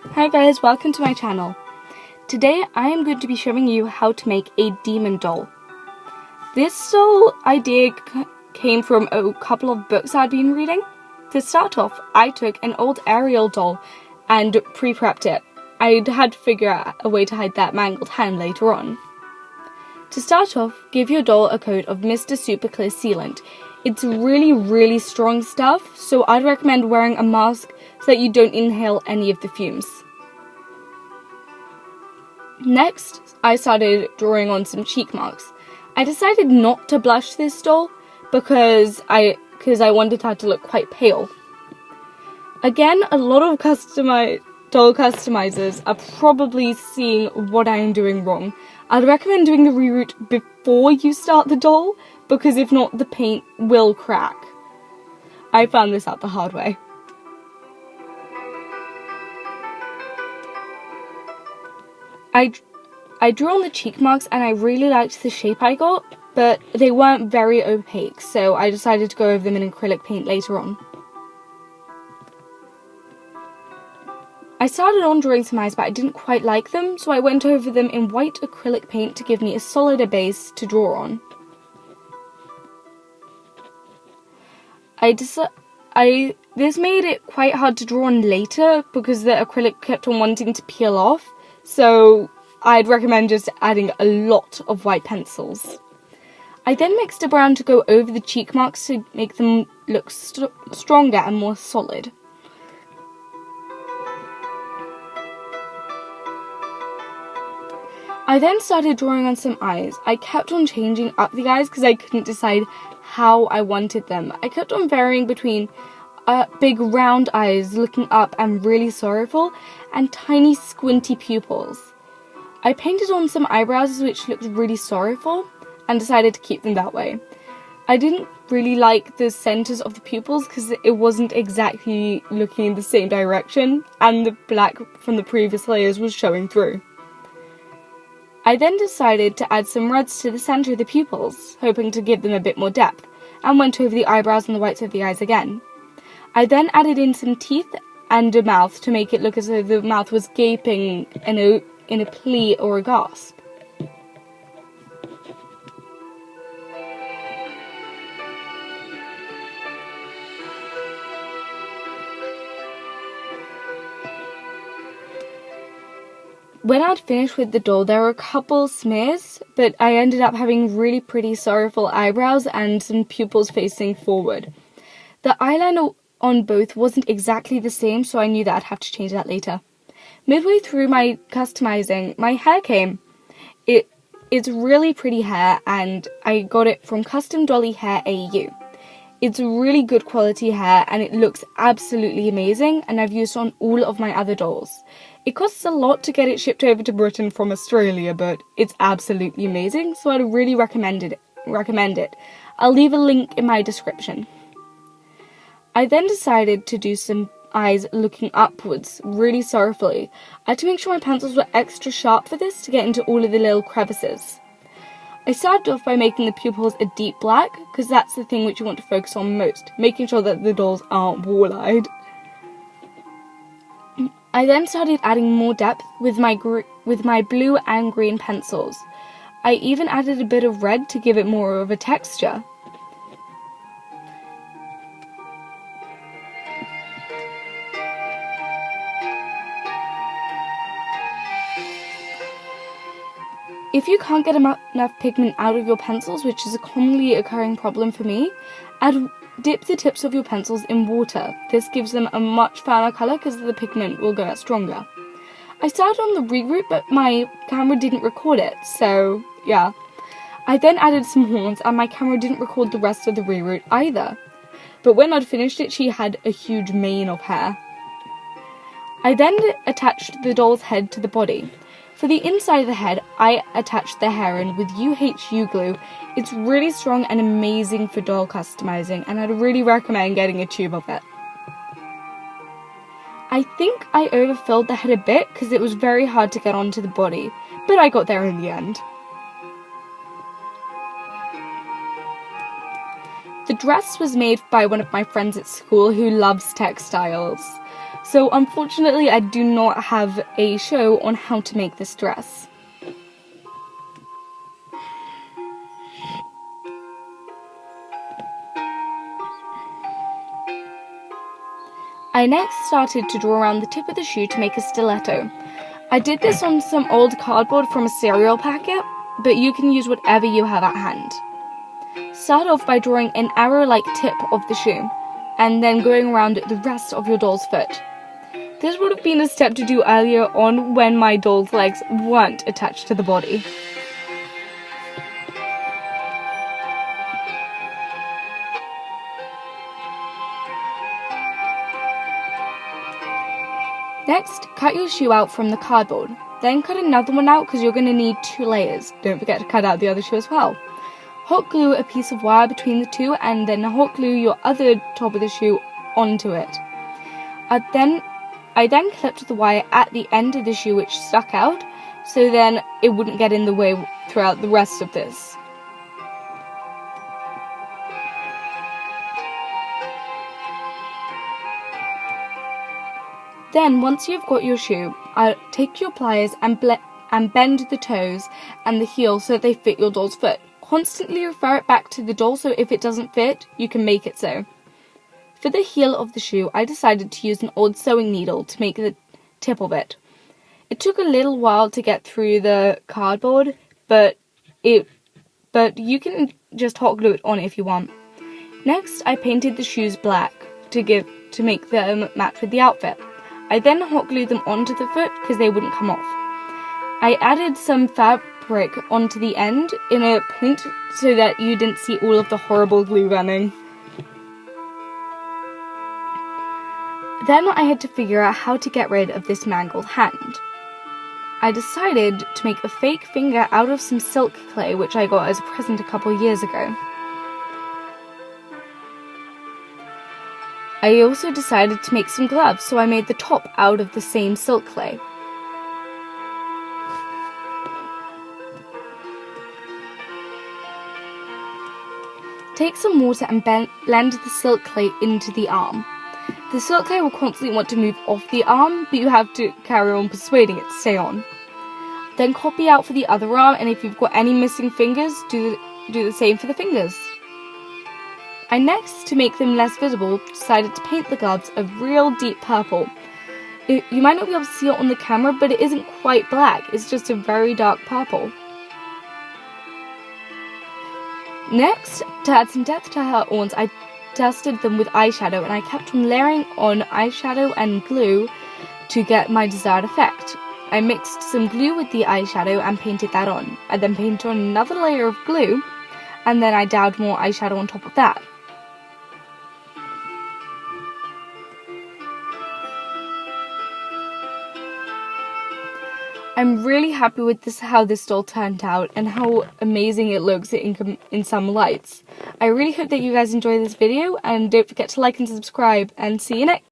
Hi guys, welcome to my channel. Today I am going to be showing you how to make a demon doll. This doll idea came from a couple of books I'd been reading. To start off, I took an old Ariel doll and pre-prepped it. I had to figure out a way to hide that mangled hand later on. To start off, give your doll a coat of Mr. Super Clear Sealant. It's really strong stuff, so I'd recommend wearing a mask so that you don't inhale any of the fumes. Next, I started drawing on some cheek marks. I decided not to blush this doll because I wanted her to look quite pale. Again, a lot of doll customizers are probably seeing what I am doing wrong. I'd recommend doing the reroute before you start the doll, because if not, the paint will crack. I found this out the hard way. I drew on the cheek marks and I really liked the shape I got, but they weren't very opaque, so I decided to go over them in acrylic paint later on. I started on drawing some eyes, but I didn't quite like them, so I went over them in white acrylic paint to give me a solider base to draw on. This made it quite hard to draw on later because the acrylic kept on wanting to peel off, so I'd recommend just adding a lot of white pencils. I then mixed a brown to go over the cheek marks to make them look stronger and more solid. I then started drawing on some eyes. I kept on changing up the eyes because I couldn't decide how I wanted them. I kept on varying between big round eyes looking up and really sorrowful, and tiny squinty pupils. I painted on some eyebrows which looked really sorrowful and decided to keep them that way. I didn't really like the centres of the pupils because it wasn't exactly looking in the same direction and the black from the previous layers was showing through. I then decided to add some reds to the centre of the pupils, hoping to give them a bit more depth, and went over the eyebrows and the whites of the eyes again. I then added in some teeth and a mouth to make it look as though the mouth was gaping in a plea or a gasp. When I'd finished with the doll, there were a couple smears, but I ended up having really pretty sorrowful eyebrows and some pupils facing forward. The eyeliner on both wasn't exactly the same, so I knew that I'd have to change that later. Midway through my customizing, my hair came. It's really pretty hair, and I got it from Custom Dolly Hair AU. It's really good quality hair and it looks absolutely amazing, and I've used it on all of my other dolls. It costs a lot to get it shipped over to Britain from Australia, but it's absolutely amazing, so I'd really recommend it. I'll leave a link in my description. I then decided to do some eyes looking upwards, really sorrowfully. I had to make sure my pencils were extra sharp for this to get into all of the little crevices. I started off by making the pupils a deep black, because that's the thing which you want to focus on most, making sure that the dolls aren't wall-eyed. I then started adding more depth with my blue and green pencils. I even added a bit of red to give it more of a texture. If you can't get enough pigment out of your pencils, which is a commonly occurring problem for me, dip the tips of your pencils in water. This gives them a much firmer colour because the pigment will go out stronger. I started on the reroute, but my camera didn't record it, so yeah. I then added some horns and my camera didn't record the rest of the reroute either. But when I'd finished it, she had a huge mane of hair. I then attached the doll's head to the body. For the inside of the head, I attached the hair in with UHU glue. It's really strong and amazing for doll customizing, and I'd really recommend getting a tube of it. I think I overfilled the head a bit because it was very hard to get onto the body, but I got there in the end. The dress was made by one of my friends at school who loves textiles. So unfortunately I do not have a show on how to make this dress. I next started to draw around the tip of the shoe to make a stiletto. I did this on some old cardboard from a cereal packet, but you can use whatever you have at hand. Start off by drawing an arrow-like tip of the shoe, and then going around the rest of your doll's foot. This would have been a step to do earlier on when my doll's legs weren't attached to the body. Next, cut your shoe out from the cardboard. Then cut another one out because you're going to need 2 layers. Don't forget to cut out the other shoe as well. Hot glue a piece of wire between the two and then hot glue your other top of the shoe onto it. I then clipped the wire at the end of the shoe which stuck out, so then it wouldn't get in the way throughout the rest of this. Then, once you've got your shoe, take your pliers and bend the toes and the heel so that they fit your doll's foot. Constantly refer it back to the doll so if it doesn't fit, you can make it so. For the heel of the shoe, I decided to use an old sewing needle to make the tip of it. It took a little while to get through the cardboard, but you can just hot glue it on if you want. Next, I painted the shoes black to make them match with the outfit. I then hot glued them onto the foot because they wouldn't come off. I added some fabric onto the end in a point so that you didn't see all of the horrible glue running. Then I had to figure out how to get rid of this mangled hand. I decided to make a fake finger out of some silk clay which I got as a present a couple years ago. I also decided to make some gloves, so I made the top out of the same silk clay. Take some water and blend the silk clay into the arm. The silk clay will constantly want to move off the arm, but you have to carry on persuading it to stay on. Then copy out for the other arm, and if you've got any missing fingers, do the same for the fingers. I next, to make them less visible, decided to paint the gloves a real deep purple. You might not be able to see it on the camera, but it isn't quite black, it's just a very dark purple. Next, to add some depth to her horns, I dusted them with eyeshadow and I kept on layering on eyeshadow and glue to get my desired effect. I mixed some glue with the eyeshadow and painted that on. I then painted on another layer of glue and then I dabbed more eyeshadow on top of that. I'm really happy with how this doll turned out and how amazing it looks in some lights. I really hope that you guys enjoy this video and don't forget to like and subscribe and see you next.